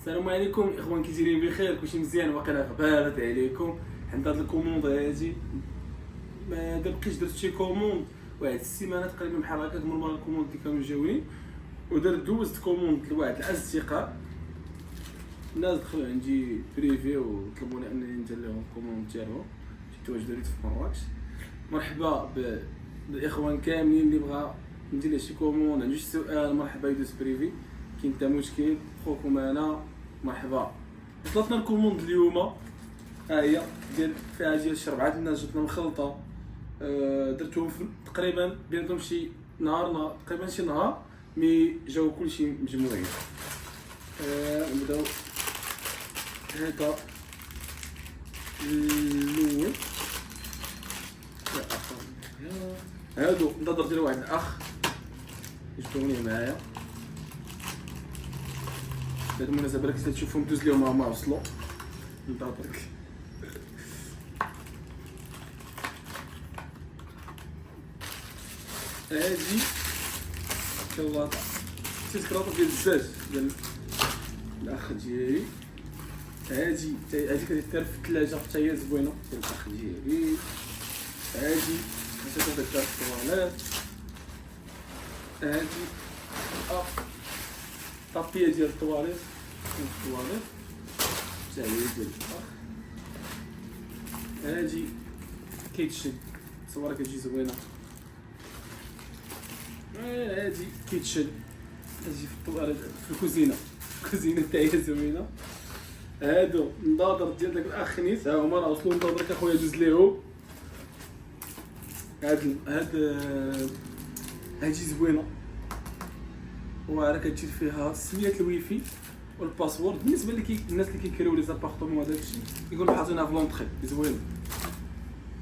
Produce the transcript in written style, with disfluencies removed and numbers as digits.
السلام عليكم اخوان، كي دايرين بخير؟ كلشي مزيان؟ واقيلا غبارت عليكم. عند هاد الكوموند هادي ما بقيتش درت شي كوموند واحد السيمانه تقريبا بحال هكاك من مورا الكوموند اللي كانوا جاوين، ودرت دوزت كوموند لواحد الاصدقاء. الناس دخلوا عندي بريفي وطلبوني انني ندير لهم الكوموند ديالهم. جيت واجد في مراكش. مرحبا بالاخوان كاملين اللي بغا ندير له شي كوموند، عنده شي سؤال، مرحبا يدوز بريفي. كاين حتى مشكل، خوكم انا مرحبا. وصلتنا الكوموند اليوم، ها هي فيها ديال شي 4 الناس جبنا مخلطه. درتهم تقريبا بيناتهم شي نهار تقريبا شي نهار، مي جاو كلشي مجموعين. نبداو هذا الاول. هادو نظر ديال واحد الاخ جبتوني معايا. بهاد المناسبة راك تشوفهم دوز ليهم هما وصلوا نضربك. هادي شوكولاطة تيسكراطة ديال الدجاج ديال الاخ ديالي. هادي كتدار في الثلاجة حتى هي زوينة ديال الاخ ديالي. هادي كتدار في الطواليت. هادي طابية ديال الطواليت حتى هي ديال الاخ. هادي كيتشن صورة كتجي زوينة. هادي كيتشن كتجي في الطواليت في الكوزينة حتى هي زوينة. هادو النظاظر ديال داك الاخ نيس، ها هما راه وصلوا للنظاظر اخويا دوز ليهم. هادي زوينة وراه كتجي فيها سمية الويفي والباسورد. بالنسبه الناس اللي كيكريو لي زابارتمون وداك الشيء كيكونوا حاطينها في لونطري زوينه.